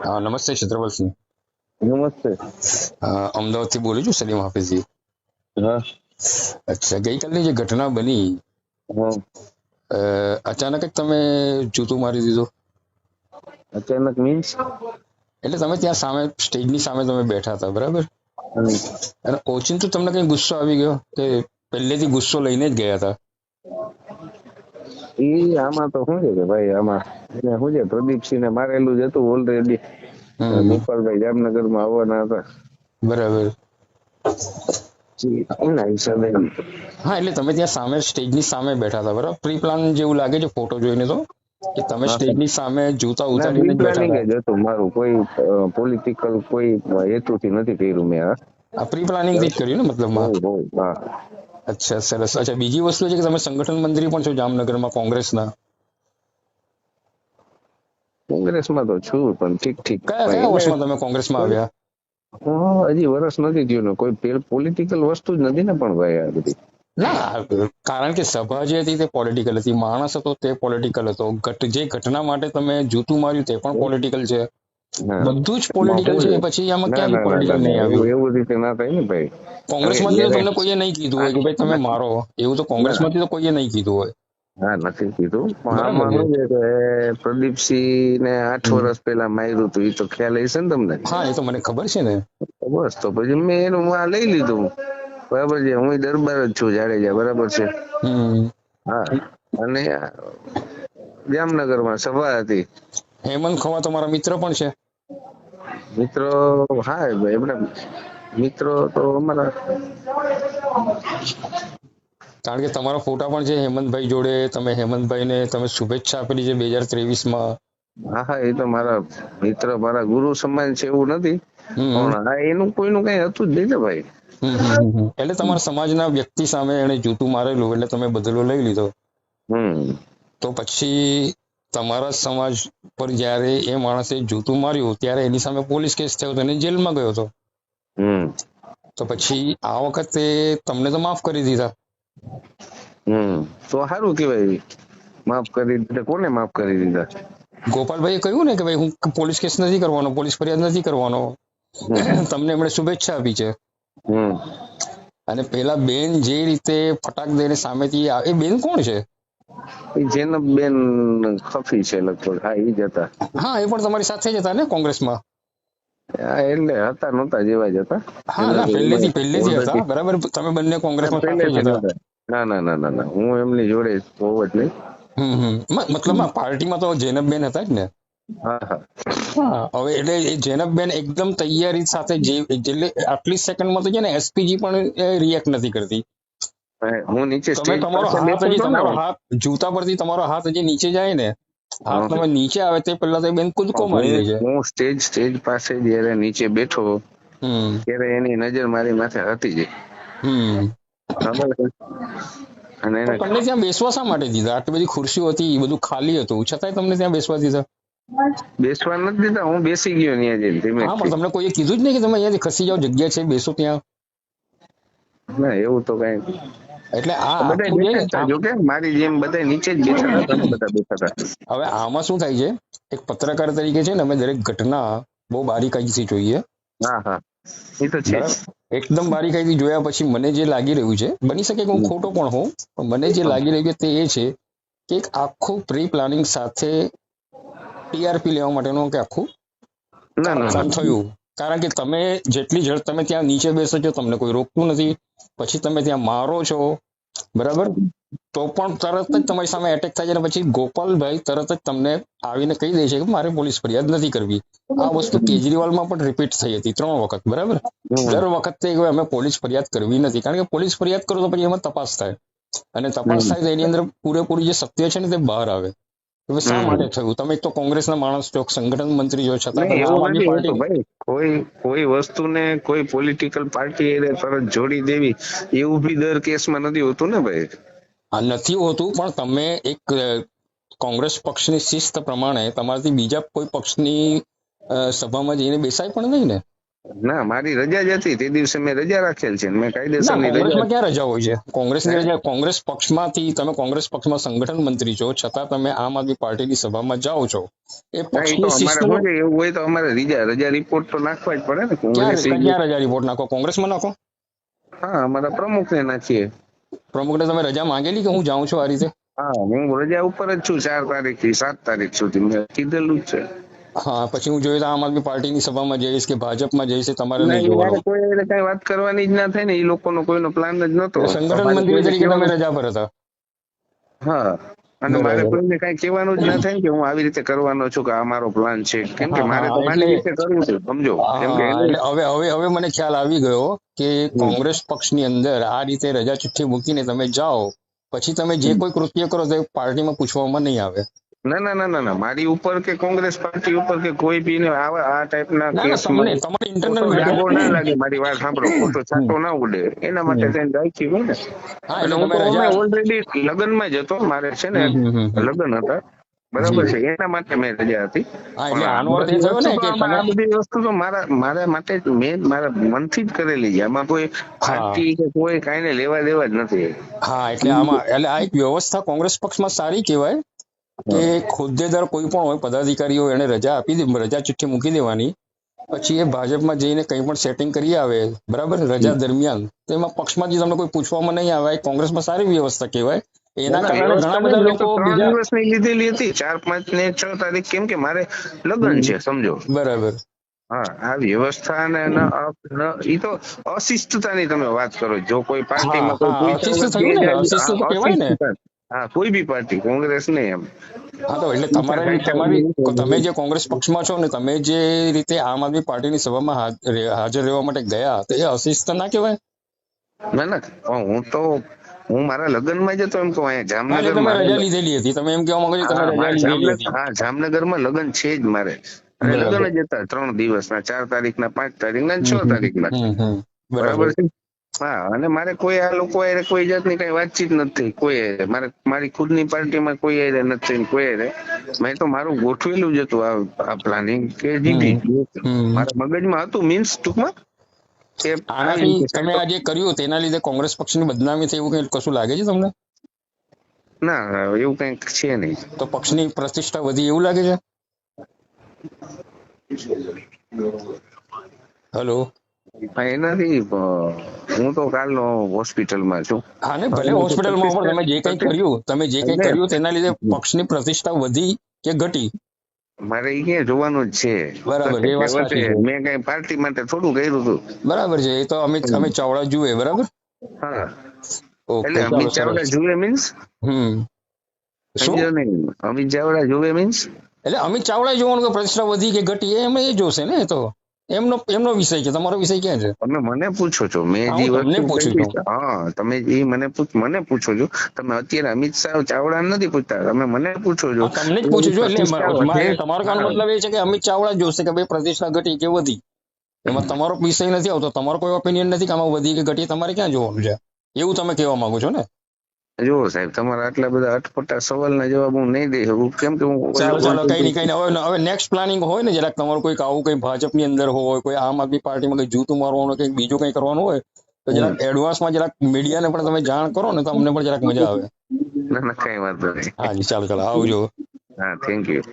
હા, નમસ્તે છત્રપલસિંહ. નમસ્તે. અમદાવાદથી બોલું છું, સલીમ હાફિઝજી. હા. અચ્છા, ગઈકાલની જે ઘટના બની, હા. અચાનક જ તમે જૂતું મારી દીધું? અચાનક મીન્સ? એટલે તમે ત્યાં સામે સ્ટેજની સામે તમે બેઠા હતા, બરાબર? અને ઓચિંતું તમને કઈ ગુસ્સો આવી ગયો કે પહેલેથી ગુસ્સો લઈને જ ગયા હતા? આમાં તો શું છે કે ભાઈ, આમાં એને શું છે, પ્રદીપસિંહ ને મારેલું જ હતું ઓલરેડી. ગોપાલભાઈ જામનગરમાં આવવાના હતા, બરાબર. એના હિસાબે. હા, એટલે તમે ત્યાં સામે સ્ટેજની સામે બેઠા હતા, બરાબર? પ્રી પ્લાન જેવું લાગે છે ફોટો જોઈને તો, કે તમે સ્ટેજની સામે જૂતા ના, ઉતારીને પ્રી જ બેઠા પ્લાનિંગ હતા. જ હતું મારું, કોઈ પોલિટિકલ કોઈ હેતુથી નથી કર્યું મેં. આ પ્રી પ્લાનિંગ થી જ કર્યું ને, મતલબમાં? હા. અચ્છા, સરસ. અચ્છા, બીજી વસ્તુ છે કે તમે સંગઠન મંત્રી પણ છો જામનગરમાં કોંગ્રેસના. કોંગ્રેસમાં તો છું, પણ ઠીક ઠીક. કયા કયા વર્ષમાં તમે કોંગ્રેસમાં આવ્યા? હજી વર્ષ નથી થયું ને, કોઈ પોલિટિકલ વસ્તુ જ નથી ને. પણ ભાઈ આ બધી ના, કારણ કે સભા જે હતી તે પોલિટિકલ હતી, માણસ હતો તે પોલિટિકલ હતો, જે ઘટના માટે તમે જૂતું માર્યું તે પણ પોલિટિકલ છે, બધું જ પોલિટિકલ છે. પછી આમાં ના ક્યાંય ના ના પોલિટિકલ ના નહીં આવ્યું? એવું રીતે ના થાય ને ભાઈ. કોંગ્રેસમાંથી તો તમને કોઈએ નહીં કીધું હોય કે ભાઈ તમે મારો, એવું તો કોંગ્રેસમાંથી તો કોઈએ નહીં કીધું હોય. હા, નથી કીધું, પણ બરાબર આમાં છે. શું છે કે પ્રદીપસિંહ ને 8 વર્ષ પહેલા માર્યું હતું, એ તો ખ્યાલ હશે ને તમને? હા, એ તો મને ખબર છે ને. બસ, તો પછી મેં એનું આ લઈ લીધું, બરાબર છે. હું દરબાર જ છું, જાડેજા, બરાબર છે. હા, અને જામનગરમાં સભા હતી. હેમંત ખવા તો મારા મિત્ર પણ છે. મિત્રો? હા, એમના મિત્રો તો અમારા. કારણ કે તમારા ફોટા પણ છે હેમંતભાઈ જોડે, તમે હેમંતભાઈને તમે શુભેચ્છા આપેલી છે 2023માં. હા હા, એ તો મારા મિત્ર, મારા ગુરુ સમાન છે એવું નથી, પણ હા, એનું કોઈનું કઈ હતું જ નહીં ને ભાઈ. એટલે તમારા સમાજના વ્યક્તિ સામે એને જૂતું મારેલું એટલે તમે બદલો લઈ લીધો. તો પછી તમારા સમાજ પર જયારે એ માણસે જૂતું માર્યું ત્યારે એની સામે પોલીસ કેસ થયો હતો અને જેલમાં ગયો હતો. તો પછી આ વખતે તમને તો માફ કરી દીધા. તો સારું કેવાય, માફ કરી દીધા. કોને માફ કરી દીધા? ગોપાલભાઈએ કહ્યું ને કે ભાઈ હું પોલીસ કેસ નથી કરવાનો, પોલીસ ફરિયાદ નથી કરવાનો. તમને એમણે શુભેચ્છા આપી છે. અને પેલા બેન જે રીતે ફટાક દઈને સામેથી એ બેન કોણ છે? જેનબબેન ખફી છે લગભગ. હા, એ જ હતા. હા, એ પણ તમારી સાથે જ હતા ને કોંગ્રેસમાં? એટલે હતા નહોતા જેવા જ હતા. હા, ના, પહેલેથી હતા, બરાબર. તમે બંને કોંગ્રેસમાં સાથે જ હતા. ના ના ના ના ના, હું એમની જોડે બહુ જ નહીં. મતલબ પાર્ટીમાં તો જેનબબેન હતા જ ને? હા હા. હવે એટલે એ જેનબબેન એકદમ તૈયારી સાથે એટલે આટલી સેકન્ડમાં તો છે ને એસપીજી પણ રિએક્ટ નથી કરતી. હું નીચે તમે તમારો હાથ હજી તમારો હાથ જૂતા પરથી તમારો હાથ હજી નીચે જાય ને, હાથ તમે નીચે આવે તે પહેલા તો બેન કૂદકો મારી દે છે. હું સ્ટેજ પાસે જયારે નીચે બેઠો ત્યારે એની નજર મારી માથે હતી જ. અને તો તમને ત્યાં બેસવા શા માટે દીધા? આટલી બધી ખુરશીઓ હતી, બધું ખાલી હતું, છતાંય તમને ત્યાં બેસવા દીધા? બેસવા નથી દીધા, હું બેસી ગયો ત્યાં જઈને ધીમે. હા, પણ તમને કોઈએ કીધું જ નહીં કે તમે અહીંયાથી ખસી જાઓ, જગ્યા છે બેસો ત્યાં? ના, એવું તો કઈ. એટલે બધા બેઠા હતા, જોકે મારી જેમ બધા નીચે જ બેઠા હતા, તમે બધા બેઠા હતા. હવે આમાં શું થાય છે, એક પત્રકાર તરીકે છે ને અમે દરેક ઘટના બહુ બારીકાઈથી જોઈએ. હા હા, એ તો છે. એકદમ બારીકાઈથી જોયા પછી મને જે લાગી રહ્યું છે, બની શકે કે હું ખોટો પણ હોઉં, પણ મને જે લાગી રહ્યું છે તે એ છે કે એક આખું પ્રી પ્લાનિંગ સાથે ટીઆરપી લેવા માટેનું કે આખું કામ થયું. કારણ કે તમે જેટલી ઝડપ તમે ત્યાં નીચે બેસો છો, તમને કોઈ રોકતું નથી, પછી તમે ત્યાં મારો છો, બરાબર, તો પણ તરત જ તમારી સામે એટેક થાય છે. અને પછી ગોપાલભાઈ તરત જ તમને આવીને કહી દે છે કે મારે પોલીસ ફરિયાદ નથી કરવી. આ વસ્તુ કેજરીવાલમાં પણ રિપીટ થઈ હતી 3 વખત, બરાબર. દર વખતે અમે પોલીસ ફરિયાદ કરવી નથી, કારણ કે પોલીસ ફરિયાદ કરો તો પછી એમાં તપાસ થાય, અને તપાસ થાય તો એની અંદર પૂરેપૂરી જે સત્ય છે ને તે બહાર આવે. હવે શા માટે થયું? તમે એક તો કોંગ્રેસના માણસ છો, સંગઠન મંત્રી છો, છતાં તમે આમ આદમી પાર્ટી કોઈ વસ્તુને કોઈ પોલિટિકલ પાર્ટી તરત જોડી દેવી એવું બી દર કેસમાં નથી હોતું ને ભાઈ. આ નથી હોતું, પણ તમે એક કોંગ્રેસ પક્ષની શિસ્ત પ્રમાણે તમારાથી બીજા કોઈ પક્ષની સભામાં જઈને બેસાય પણ નહીં ને. ના, મારી રજા જ હતી તે દિવસે, મેં રજા રાખેલ છે, મેં ના, કાયદેસરની રજા. કોંગ્રેસમાં ક્યાં રજા હોય છે? કોંગ્રેસની રજા, કોંગ્રેસ પક્ષમાંથી તમે કોંગ્રેસ પક્ષમાં સંગઠન મંત્રી છો, છતાં તમે આમ આદમી પાર્ટીની સભામાં જાઓ છો. એ ના, એ તો પક્ષની અમારે શિસ્ત. શું છે, એવું હોય તો અમારે રજા રિપોર્ટ તો નાખવા જ પડે ને. કોંગ્રેસ ક્યાં રજા રિપોર્ટ નાખો? કોંગ્રેસમાં નાખો. હા, અમારા પ્રમુખને નાખીએ. પ્રમુખને તમે રજા માંગેલી કે હું જાઉં છું આ રીતે? હા, હું રજા ઉપર જ છું 4 તારીખથી 7 તારીખ સુધી, મેં કીધેલું જ છે. હા, પછી હું જોયું તો આમ આદમી પાર્ટીની સભામાં જઈશ કે ભાજપમાં જઈશ, તમારે ના, નહીં એ મારે જોવાનું. કોઈ એટલે કઈ વાત કરવાની જ ના થાય ને, એ લોકોનો કોઈનો પ્લાન જ નતો. સંગઠન મારે મંત્રી કોઈને તરીકે તમે કહેવાનું. રજા પર હતા. હા, અને મારે બરાબર. કોઈને કઈ કહેવાનું જ ના થાય ને કે હું આવી રીતે કરવાનો છું કે આ મારો પ્લાન છે, કેમ કે હા મારે હા તો મારી એટલે રીતે કરવું છે, સમજો. કેમ કે હા, એને એટલે હવે મને ખ્યાલ આવી ગયો કે કોંગ્રેસ પક્ષની અંદર આ રીતે રજા ચિઠ્ઠી મૂકીને તમે જાઓ, પછી તમે જે કોઈ કૃત્ય કરો તો પાર્ટીમાં પૂછવામાં નહીં આવે. ના ના ના ના ના, મારી ઉપર કે કોંગ્રેસ પાર્ટી ઉપર કે કોઈ બી ને આ ટાઈપના ના ના, કેસમાં તમને તમારી ખોટો ઇન્ટરનલ ડાઘો મેટર. ના લાગે, મારી વાત સાંભળો, ખોટો છાંટો ના ઉડે, એના માટે થઈને રાખ્યું હોય ને. હા, અને એટલે હું તમે તો અમે રજા. ઓલરેડી લગ્નમાં જ હતો, મારે છે ને લગ્ન હતા, બરાબર જી. છે, એના માટે મેં રજા હતી. હા, પણ એટલે આ આનો અર્થ એ બધી થયો વસ્તુ ને તો કે તમે. આ બધી વસ્તુ તો મારા માટે મેં મારા મનથી જ કરેલી છે, આમાં કોઈ હા પાર્ટી કે કોઈ કાંઈને લેવા દેવા જ નથી. હા, એટલે આમાં એટલે આ એક વ્યવસ્થા કોંગ્રેસ પક્ષમાં સારી કહેવાય કે હોદ્દેદાર કોઈ પણ હોય, પદાધિકારીઓ એને રજા આપી દે, રજા ચિઠ્ઠી મૂકી દેવાની, પછી એ ભાજપમાં જઈને કંઈ પણ સેટિંગ કરી આવે, બરાબર, રજા દરમિયાન, તો એમાં પક્ષમાંથી તમને કોઈ પૂછવામાં નહીં આવે. કોંગ્રેસમાં સારી વ્યવસ્થા કહેવાય. એના કારણે ઘણા વ્યવસ્થા બધા નહીં, મેં તો લોકો 3 બીજા. દિવસની લીધેલી હતી, 4, 5 ને 6 તારીખ, કેમ કે મારે લગ્ન છે, સમજો. બરાબર. હા, આ વ્યવસ્થા ને ઈ તો અશિસ્તતાની તમે વાત કરો. જો કોઈ હા પાર્ટીમાં કોઈ હા, પૈસા અશિસ્ત વધી થયું ને, જાય, અશિસ્ત તો કહેવાય ને. અશિસ્તતા. હા, કોઈ બી પાર્ટી, કોંગ્રેસ નહીં એમ. હા, તો એટલે તમે જે કોંગ્રેસ પક્ષમાં છો ને, તમે જે રીતે આમ આદમી પાર્ટીની સભામાં હાજર રહેવા માટે ગયા, તો એ અશિસ્ત ના કહેવાય? ના ના, હું મારા લગ્નમાં જ હતો, એમ કહું. અહીંયા હા, એટલે જામનગર તમે મારે. રજા લીધેલી હતી, તમે એમ કહેવા માંગો છો તમે હા, રજા મારે લીધેલી હતી. જામનગરમાં લગ્ન છે જ મારે. અને લગ્ન બરાબર. જ હતા 3 દિવસના, 4 તારીખના, 5 તારીખના અને 6 તારીખના. બરાબર. બરાબર છે. હા, અને મારે કોઈ આ લોકો હારે કોઈ જાતની કઈ વાતચીત નથી, કોઈ હારે. મારી ખુદની પાર્ટીમાં કોઈ હારે નથી, કોઈ હારે. મેં તો મારું ગોઠવેલું જ હતું આ પ્લાનિંગ કે જીબી. મારા મગજમાં હતું, મીન્સ ટૂંકમાં કે આવી આનાથી રીતે તમે સાહેબ. આ જે કર્યું તેના લીધે કોંગ્રેસ પક્ષની બદનામી થઈ એવું કઈ કશું લાગે છે તમને? ના, એવું કઈક છે નહીં. તો પક્ષની પ્રતિષ્ઠા વધી એવું લાગે છે? હલો. એનાથી હું તો કાલનો હોસ્પિટલમાં છું. હા ને, ભલે હોસ્પિટલમાં, પણ તમે જે કઈ કર્યું તેના લીધે પક્ષની પ્રતિષ્ઠા વધી કે ઘટી? મારે એ ક્યાં જોવાનું જ છે. બરાબર, એ વાત સાચી છે. મેં કઈ પાર્ટી માટે થોડું કર્યું હતું. બરાબર છે, એ તો અમિત ચાવડા જુએ. બરાબર. હા, ઓકે, એટલે ચાલો, અમિત સરસ. ચાવડા જુએ મીન્સ શું? સમજો નહીં, અમિત ચાવડા જુએ મીન્સ એટલે અમિત ચાવડા જોવાનું કે પ્રતિષ્ઠા વધી કે ઘટી, એ જોશે ને. તો એમનો વિષય છે, તમારો વિષય ક્યાં છે? તમે મને પૂછો છો, મેં હા, જે હું તમને વસ્તુ પૂછું કહી છું. છે. હા, તમે એ મને પૂછો છો. તમે અત્યારે અમિત શાહ ચાવડા નથી પૂછતા, તમે મને પૂછો છો. હા, તમને જ પૂછું છું. પ્રતિષ્ઠા વધે. એટલે તમારો કાનો હા, મતલબ એ છે કે અમિત ચાવડા જોશે કે ભાઈ પ્રતિષ્ઠા ઘટી કે વધી. એમાં તમારો વિષય નથી આવતો, તમારો કોઈ ઓપિનિયન નથી કે આમાં વધી કે ઘટી. તમારે ક્યાં જોવાનું છે એવું તમે કહેવા માંગો છો ને? જો સાહેબ, તમારા આટલા બધા અટપટા સવાલના જવાબ હું નહીં દઈ શકું, કેમ કે હું ચાલો, કઈ નહીં. હવે નેક્સ્ટ પ્લાનિંગ હોય ને, જરાક તમારું કોઈક આવું કઈ ભાજપની અંદર હોય, કોઈ આમ આદમી પાર્ટીમાં કઈ જૂતું મારવાનું, કઈ બીજું કઈ કરવાનું હોય, તો જરાક એડવાન્સમાં જરાક મીડિયાને પણ તમે જાણ કરો ને, તો અમને પણ જરાક મજા આવે. ના ના, કઈ વાંધો નહીં. હા જી, ચાલો, આવજો. હા, થેન્ક યુ.